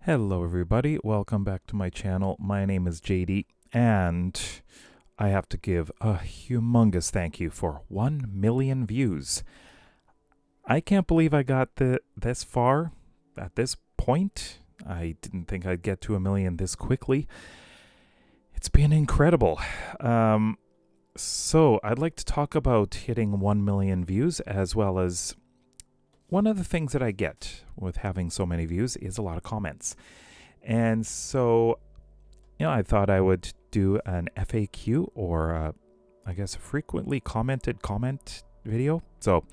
Hello everybody, welcome back to my channel. My name is JD and I have to give a humongous thank you for 1 million views. I can't believe I got this far at this point. I didn't think I'd get to 1 million this quickly. It's been incredible. So I'd like to talk about hitting 1 million views, as well as one of the things that I get with having so many views is a lot of comments. And so, I thought I would do an FAQ, or I guess a frequently commented comment video. So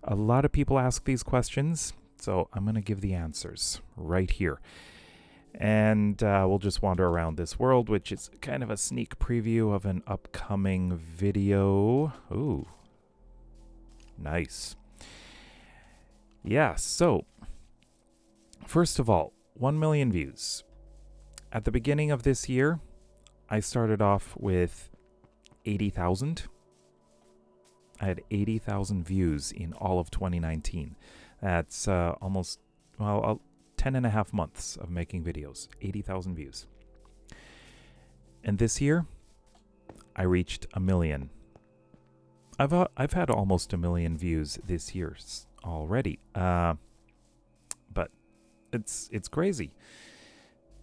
a lot of people ask these questions, so I'm going to give the answers right here. And we'll just wander around this world, which is kind of a sneak preview of an upcoming video. Ooh, nice. Yeah, so first of all, 1 million views. At the beginning of this year, I started off with 80,000. I had 80,000 views in all of 2019. That's almost, 10 and a half months of making videos, 80,000 views. And this year, I reached 1 million. I've had almost 1 million views this year already, but it's crazy.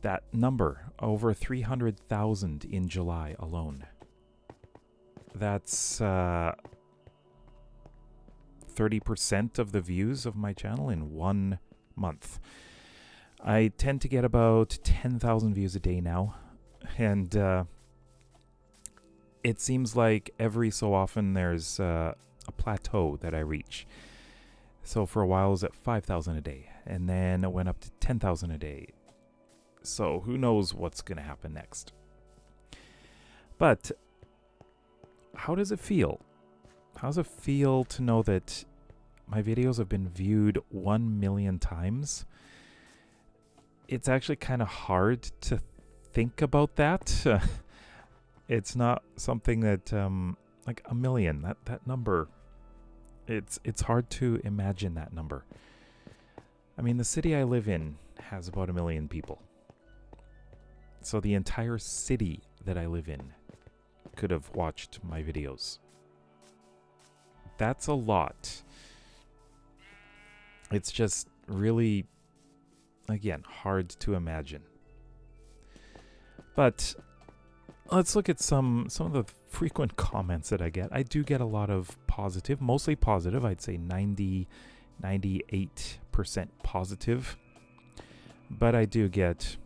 That number, over 300,000 in July alone. That's 30% of the views of my channel in 1 month. I tend to get about 10,000 views a day now, and it seems like every so often there's a plateau that I reach. So for a while I was at 5,000 a day, and then it went up to 10,000 a day. So who knows what's going to happen next. But how does it feel? How does it feel to know that my videos have been viewed 1 million times? It's actually kind of hard to think about that. It's not something that, like 1 million, that number, it's hard to imagine that number. I mean, the city I live in has about 1 million people. So the entire city that I live in could have watched my videos. That's a lot. It's just really, again, hard to imagine. But let's look at some of the frequent comments that I get. I do get a lot of positive, mostly positive. I'd say 98% positive. But I do get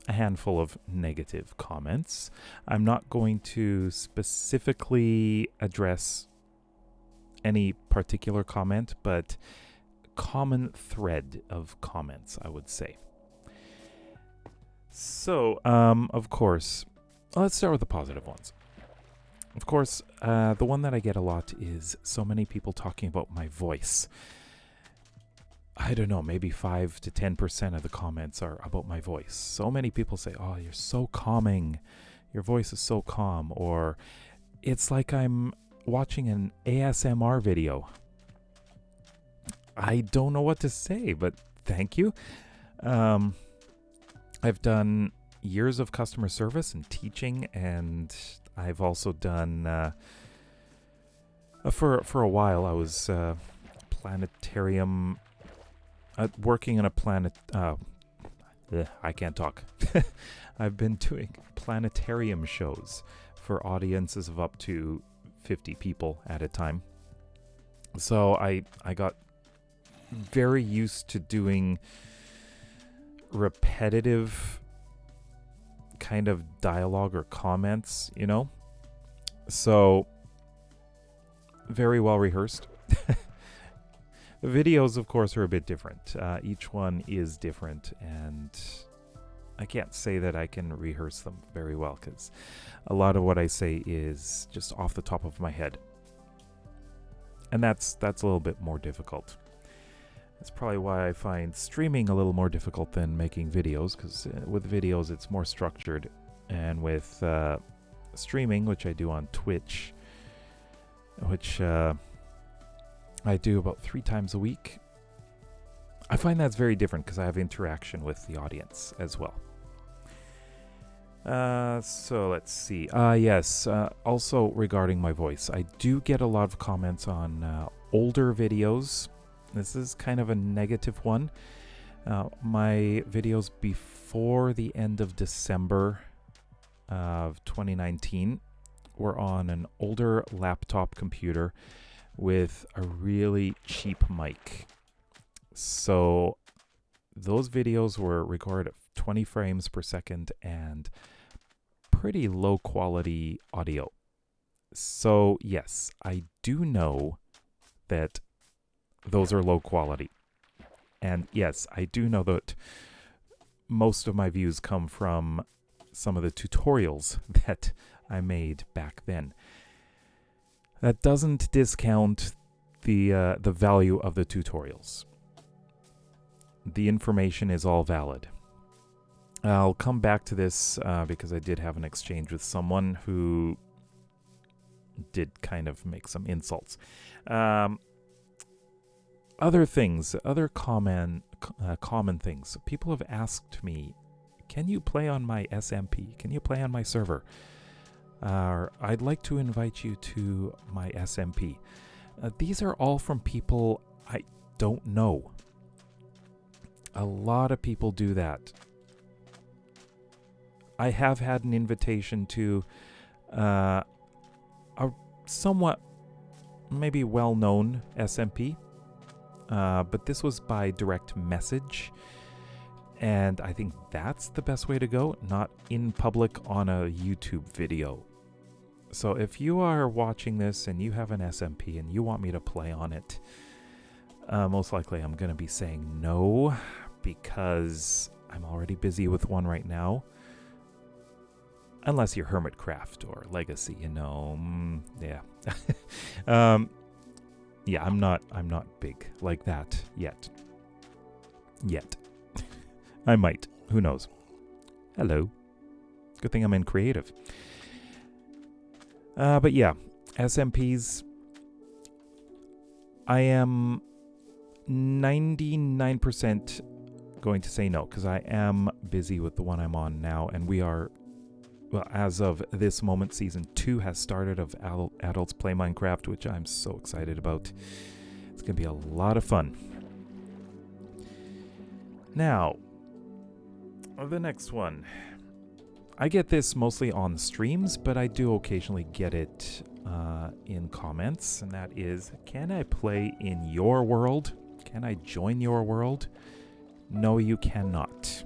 a handful of negative comments. I'm not going to specifically address any particular comment, but common thread of comments, I would say. So, of course, let's start with the positive ones. Of course, the one that I get a lot is so many people talking about my voice. I don't know, maybe 5 to 10% of the comments are about my voice. So many people say, "Oh, you're so calming. Your voice is so calm." Or it's like I'm watching an ASMR video. I don't know what to say, but thank you. I've done years of customer service and teaching, and I've also done for a while I was planetarium, working in a planet. I can't talk. I've been doing planetarium shows for audiences of up to 50 people at a time. So I got very used to doing repetitive kind of dialogue or comments, So very well rehearsed. The videos, of course, are a bit different. Each one is different, and I can't say that I can rehearse them very well, because a lot of what I say is just off the top of my head. And that's a little bit more difficult. That's probably why I find streaming a little more difficult than making videos, because with videos it's more structured, and with streaming, which I do on Twitch, which I do about 3 times a week, I find that's very different because I have interaction with the audience as well. So let's see. Yes, also regarding my voice, I do get a lot of comments on older videos. This is kind of a negative one. My videos before the end of December of 2019 were on an older laptop computer with a really cheap mic. So those videos were recorded at 20 frames per second and pretty low quality audio. So yes, I do know that those are low quality. And yes, I do know that most of my views come from some of the tutorials that I made back then. That doesn't discount the value of the tutorials. The information is all valid. I'll come back to this because I did have an exchange with someone who did kind of make some insults. Other things, other common things. People have asked me, can you play on my SMP? Can you play on my server? I'd like to invite you to my SMP. These are all from people I don't know. A lot of people do that. I have had an invitation to a somewhat maybe well-known SMP, but this was by direct message, and I think that's the best way to go, not in public on a YouTube video. So if you are watching this and you have an SMP and you want me to play on it, most likely I'm going to be saying no, because I'm already busy with one right now. Unless you're Hermitcraft or Legacy, you know. Yeah. Yeah, I'm not big like that yet. I might. Who knows? Hello. Good thing I'm in creative. But yeah, SMPs, I am 99% going to say no, because I am busy with the one I'm on now, and we are, well, as of this moment, Season 2 has started of Adults Play Minecraft, which I'm so excited about. It's going to be a lot of fun. Now, the next one. I get this mostly on streams, but I do occasionally get it in comments, and that is, can I play in your world? Can I join your world? No, you cannot.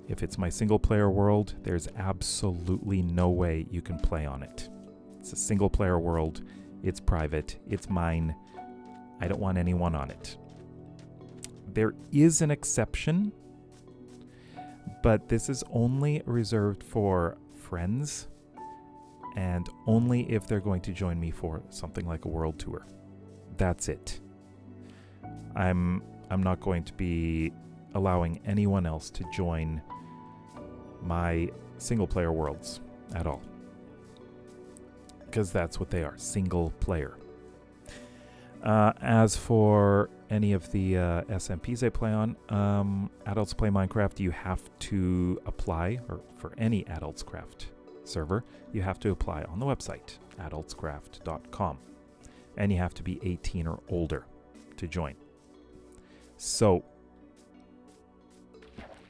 If it's my single-player world, there's absolutely no way you can play on it. It's a single-player world. It's private. It's mine. I don't want anyone on it. There is an exception, but this is only reserved for friends and only if they're going to join me for something like a world tour. That's it. I'm not going to be allowing anyone else to join my single-player worlds at all, because that's what they are, single-player. As for any of the SMPs I play on, Adults Play Minecraft, you have to apply, or for any Adultscraft server, you have to apply on the website, adultscraft.com, and you have to be 18 or older to join. So,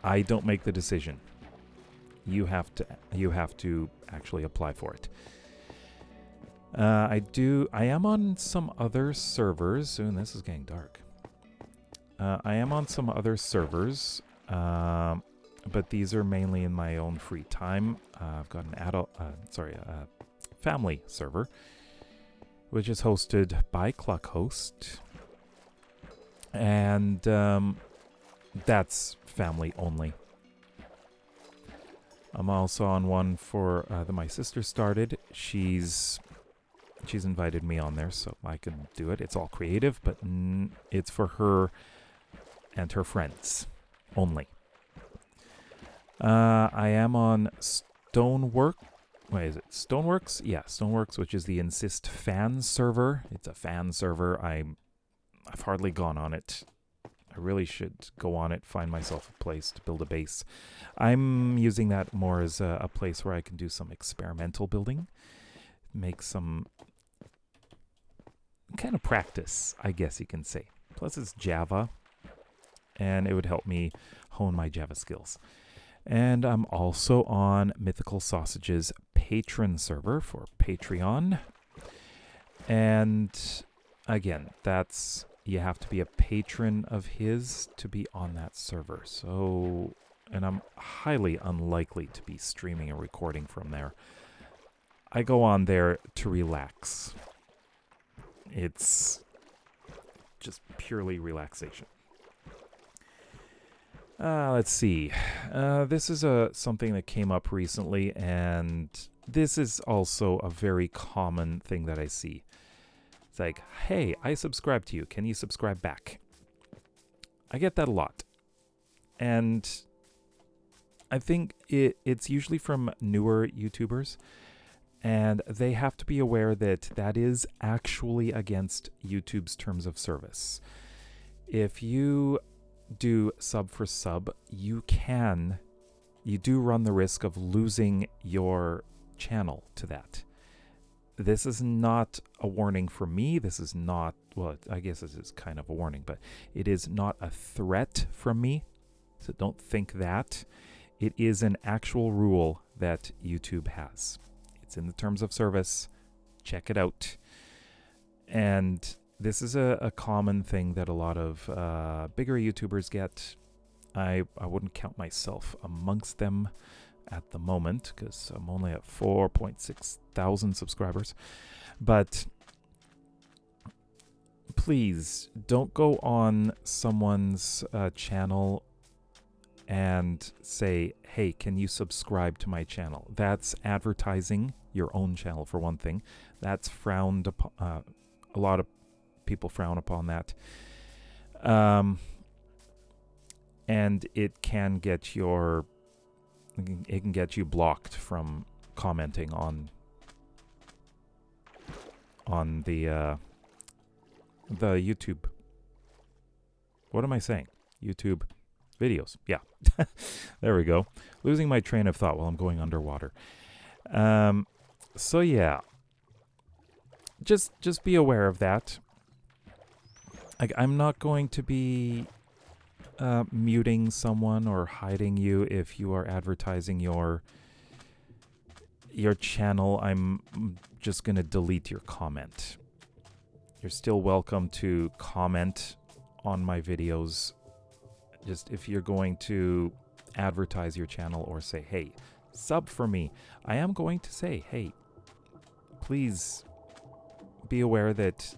I don't make the decision. You have to actually apply for it. I am on some other servers. Ooh, this is getting dark. I am on some other servers, but these are mainly in my own free time. I've got a family server, which is hosted by Cluckhost, and that's family only. I'm also on one for that my sister started. She's invited me on there, so I can do it. It's all creative, but it's for her and her friends only. I am on Stonework. Wait, is it Stoneworks? Yeah, Stoneworks, which is the Insist fan server. It's a fan server. I've hardly gone on it. I really should go on it, find myself a place to build a base. I'm using that more as a place where I can do some experimental building, make some kind of practice, I guess you can say. Plus it's Java, and it would help me hone my Java skills. And I'm also on Mythical Sausage's patron server for Patreon. And again, you have to be a patron of his to be on that server. So, and I'm highly unlikely to be streaming or recording from there. I go on there to relax. It's just purely relaxation. Let's see. This is something that came up recently, and this is also a very common thing that I see. It's like, hey, I subscribe to you. Can you subscribe back? I get that a lot. And I think it's usually from newer YouTubers, and they have to be aware that that is actually against YouTube's terms of service. If you do sub for sub, you do run the risk of losing your channel to that. This is not a warning for me. This is not, well, I guess this is kind of a warning, but it is not a threat from me. So don't think that. It is an actual rule that YouTube has. It's in the terms of service. Check it out. And this is a common thing that a lot of bigger YouTubers get. I wouldn't count myself amongst them at the moment because I'm only at 4.6 thousand subscribers. But please don't go on someone's channel and say, hey, can you subscribe to my channel? That's advertising your own channel, for one thing. That's frowned upon. A lot of people frown upon that. And it can get you blocked from commenting on the YouTube. What am I saying? YouTube videos. Yeah. There we go. Losing my train of thought while I'm going underwater. So yeah. Just be aware of that. Like, I'm not going to be muting someone or hiding you if you are advertising your channel. I'm just going to delete your comment. You're still welcome to comment on my videos. Just if you're going to advertise your channel or say, hey, sub for me, I am going to say, hey, please be aware that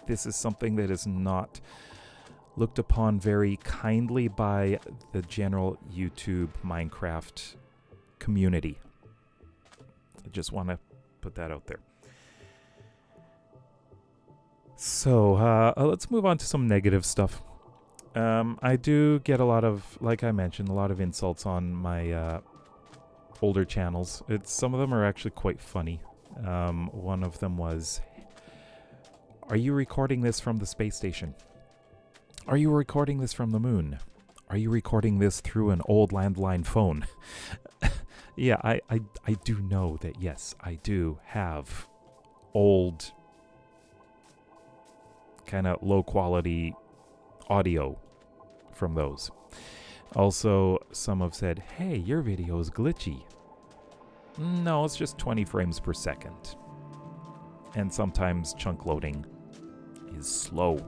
this is something that is not looked upon very kindly by the general YouTube Minecraft community. I just want to put that out there. So let's move on to some negative stuff. I do get a lot of, like I mentioned, a lot of insults on my older channels. Some of them are actually quite funny. One of them was, are you recording this from the space station? Are you recording this from the moon? Are you recording this through an old landline phone? Yeah, I do know that, yes, I do have old, kind of low quality audio from those. Also, some have said, hey, your video is glitchy. No, it's just 20 frames per second. And sometimes chunk loading is slow,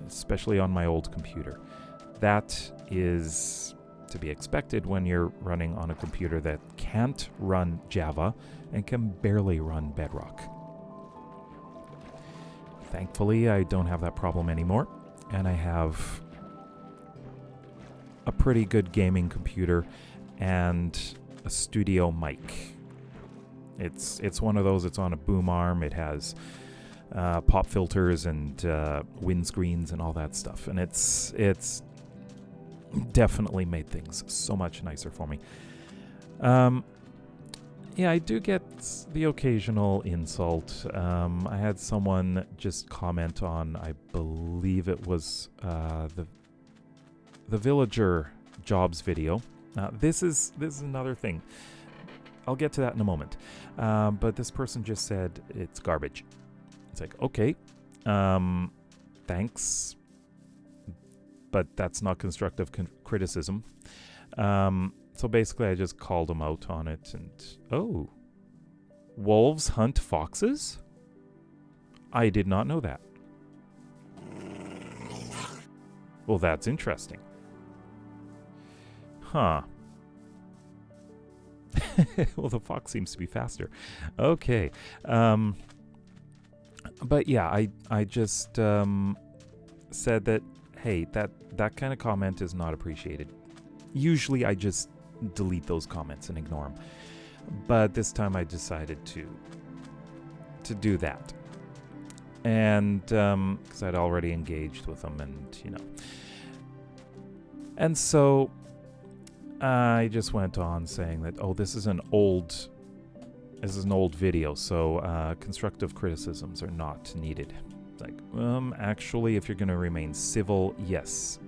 especially on my old computer. That is to be expected when you're running on a computer that can't run Java and can barely run Bedrock. Thankfully, I don't have that problem anymore, and I have a pretty good gaming computer and a studio mic. It's one of those. It's on a boom arm. It has pop filters and windscreens and all that stuff, and it's definitely made things so much nicer for me. Yeah, I do get the occasional insult. I had someone just comment on, I believe it was the villager jobs video. This is another thing. I'll get to that in a moment. But this person just said it's garbage. It's like, okay, thanks, but that's not constructive criticism. So basically, I just called him out on it, and oh, wolves hunt foxes? I did not know that. Well, that's interesting. Huh. Well, the fox seems to be faster. Okay. But yeah, I just said that, hey, that kind of comment is not appreciated. Usually I just delete those comments and ignore them. But this time I decided to do that. And because I'd already engaged with them, and you know. And so I just went on saying that, oh, this is an old video, so constructive criticisms are not needed. It's like, actually, if you're going to remain civil, yes,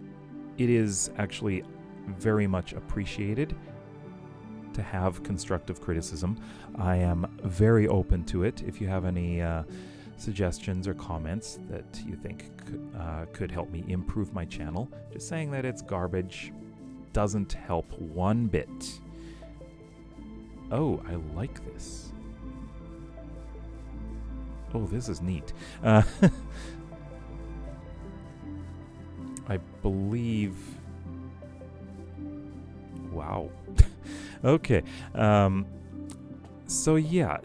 it is actually very much appreciated to have constructive criticism. I am very open to it. If you have any suggestions or comments that you think could help me improve my channel, just saying that it's garbage doesn't help one bit. Oh, I like this. Oh, this is neat. I believe... Wow. Okay. So yeah,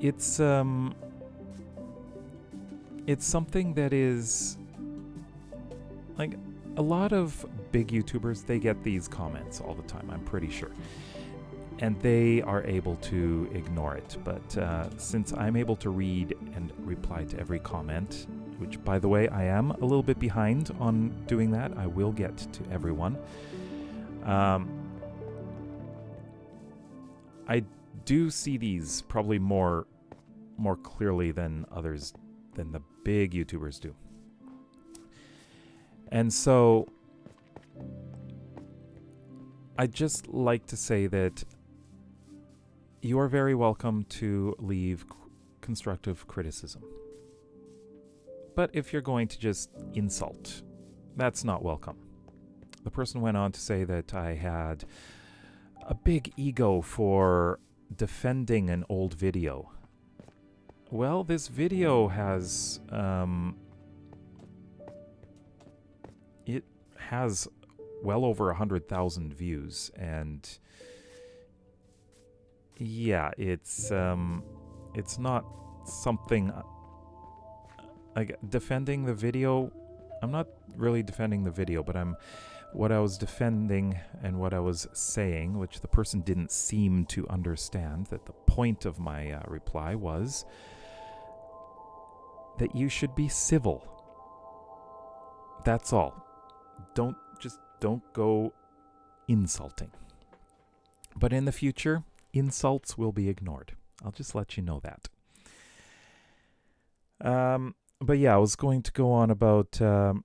it's something that is... Like, a lot of big YouTubers, they get these comments all the time, I'm pretty sure. And they are able to ignore it. But since I'm able to read and reply to every comment, which, by the way, I am a little bit behind on doing that. I will get to everyone. I do see these probably more clearly than others, than the big YouTubers do. And so I'd just like to say that you are very welcome to leave constructive criticism. But if you're going to just insult, that's not welcome. The person went on to say that I had a big ego for defending an old video. Well, this video has... it has well over 100,000 views, and yeah, it's not something like defending the video. I'm not really defending the video, but what I was defending and what I was saying, which the person didn't seem to understand, that the point of my reply was that you should be civil. That's all. Don't go insulting. But in the future, insults will be ignored. I'll just let you know that. But yeah, I was going to go on about the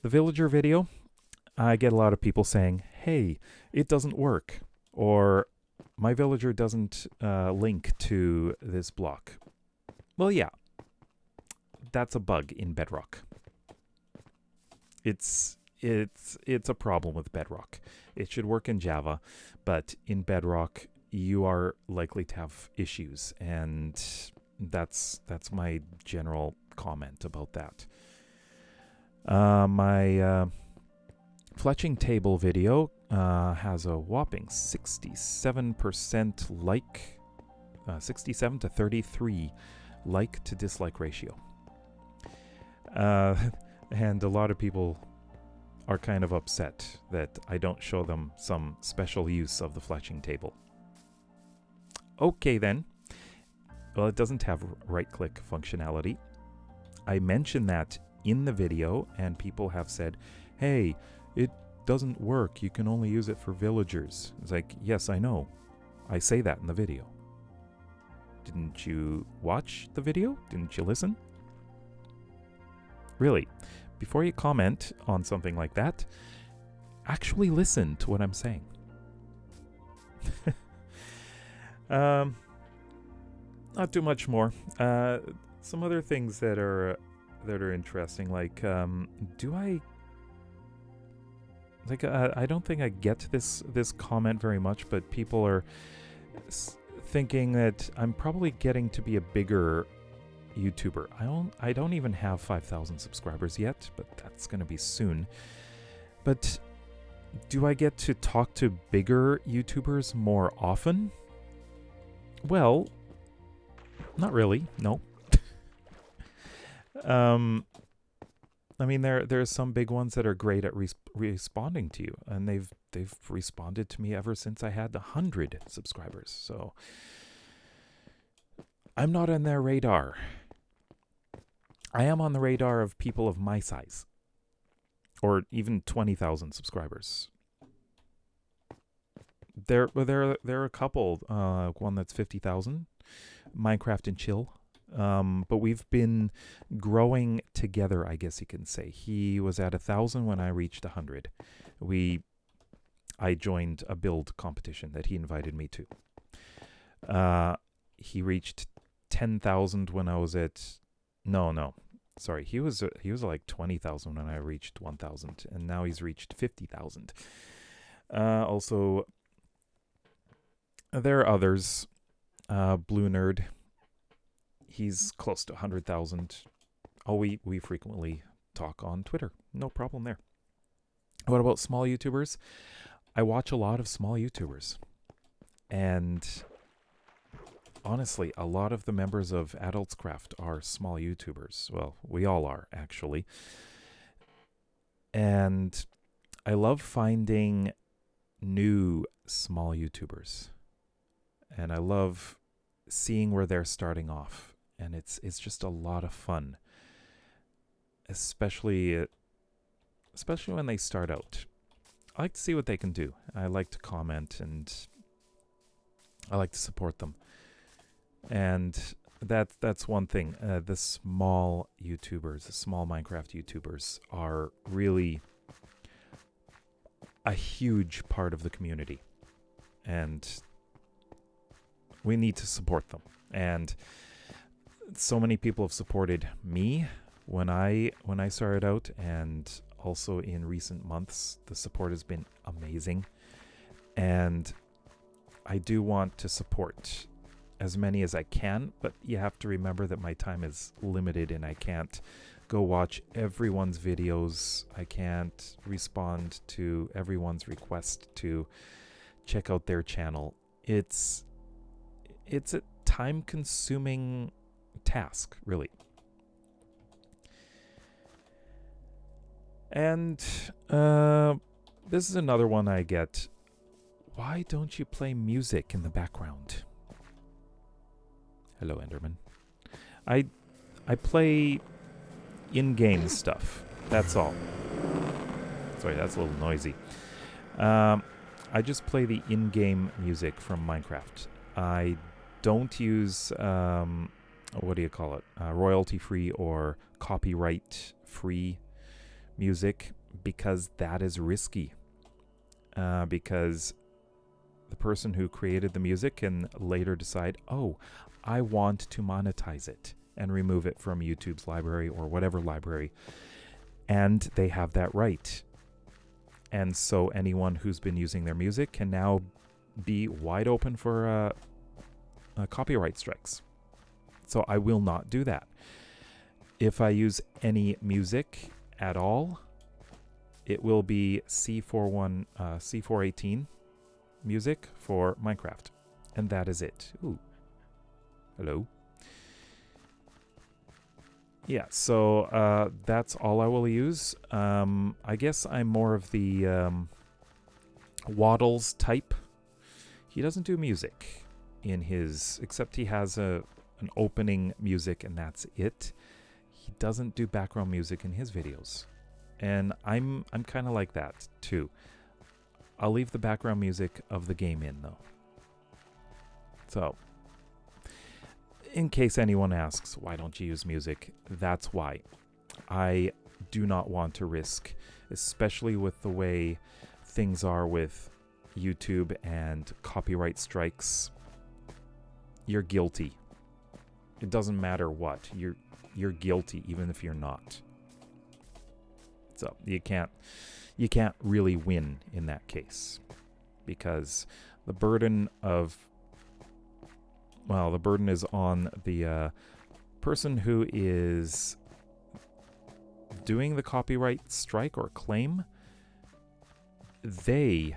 villager video. I get a lot of people saying, hey, it doesn't work, or my villager doesn't link to this block. Well, yeah, that's a bug in Bedrock. It's a problem with Bedrock. It should work in Java, but in Bedrock you are likely to have issues, and that's my general comment about that. My fletching table video has a whopping 67% like, 67 to 33 like to dislike ratio. And a lot of people are kind of upset that I don't show them some special use of the fletching table. Okay then. Well, it doesn't have right-click functionality. I mentioned that in the video, and people have said, hey, it doesn't work. You can only use it for villagers. It's like, yes, I know. I say that in the video. Didn't you watch the video? Didn't you listen? Really? before you comment on something like that, actually listen to what I'm saying. Not too much more. Some other things that are interesting, like I don't think I get this comment very much, but people are thinking that I'm probably getting to be a bigger YouTuber. I don't even have 5,000 subscribers yet, but that's going to be soon. But do I get to talk to bigger YouTubers more often? Well, not really. No. I mean, there's some big ones that are great at responding to you, and they've responded to me ever since I had 100 subscribers. So I'm not on their radar. I am on the radar of people of my size, or even 20,000 subscribers. There are a couple. One that's 50,000, Minecraft and Chill. But we've been growing together, I guess you can say. He was at 1,000 when I reached 100. I joined a build competition that he invited me to. He reached 10,000 when I was at... No. Sorry, he was like 20,000 when I reached 1,000, and now he's reached 50,000. Also, there are others. Blue Nerd. He's close to 100,000. Oh, we frequently talk on Twitter. No problem there. What about small YouTubers? I watch a lot of small YouTubers. And honestly, a lot of the members of Adultscraft are small YouTubers. Well, we all are, actually. And I love finding new small YouTubers. And I love seeing where they're starting off. And it's just a lot of fun, especially when they start out. I like to see what they can do. I like to comment, and I like to support them. And that's one thing. The small YouTubers, the small Minecraft YouTubers, are really a huge part of the community, and we need to support them. And so many people have supported me when I started out, and also in recent months, the support has been amazing. And I do want to support as many as I can, but you have to remember that my time is limited, and I can't go watch everyone's videos. I can't respond to everyone's request to check out their channel. It's a time-consuming task, really. And this is another one I get. Why don't you play music in the background? Hello, Enderman. I play in-game stuff. That's all. Sorry, that's a little noisy. I just play the in-game music from Minecraft. I don't use what do you call it? Royalty-free or copyright-free music, because that is risky. Because the person who created the music can later decide, oh, I want to monetize it, and remove it from YouTube's library or whatever library. And they have that right. And so anyone who's been using their music can now be wide open for copyright strikes. So I will not do that. If I use any music at all, it will be C418 music for Minecraft. And that is it. Ooh. Hello. Yeah, so that's all I will use. I guess I'm more of the Waddles type. He doesn't do music in his, except he has an opening music, and that's it. He doesn't do background music in his videos. And I'm kind of like that too. I'll leave the background music of the game in, though. So, in case anyone asks, why don't you use music? That's why. I do not want to risk, especially with the way things are with YouTube and copyright strikes. You're guilty. It doesn't matter what. You're guilty even if you're not. So you can't really win in that case, because the burden is on the person who is doing the copyright strike or claim. They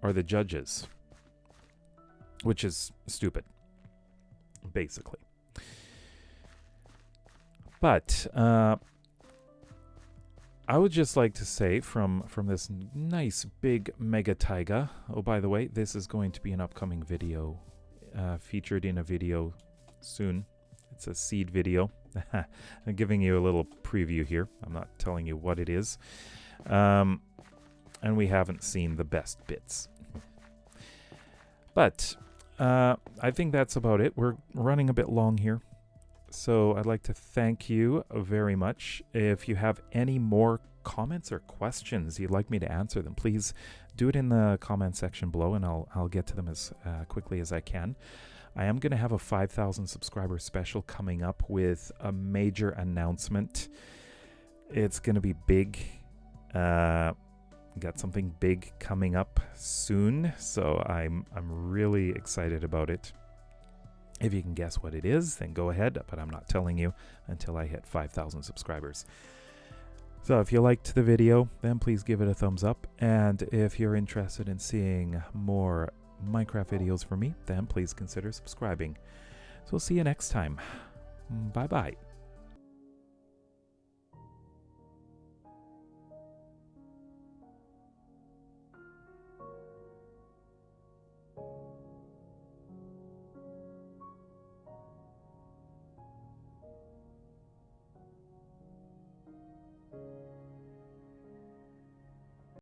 are the judges, which is stupid, basically. But I would just like to say from this nice big mega taiga. Oh, by the way, this is going to be an upcoming video, featured in a video soon. It's a seed video. I'm giving you a little preview here. I'm not telling you what it is. And we haven't seen the best bits. But I think that's about it. We're running a bit long here. So I'd like to thank you very much. If you have any more comments or questions you'd like me to answer them, please do it in the comment section below, and I'll get to them as quickly as I can. I am going to have a 5,000 subscriber special coming up with a major announcement. It's going to be big. Got something big coming up soon, so I'm really excited about it. If you can guess what it is, then go ahead, but I'm not telling you until I hit 5,000 subscribers. So if you liked the video, then please give it a thumbs up, and if you're interested in seeing more Minecraft videos from me, then please consider subscribing. So we'll see you next time. Bye bye.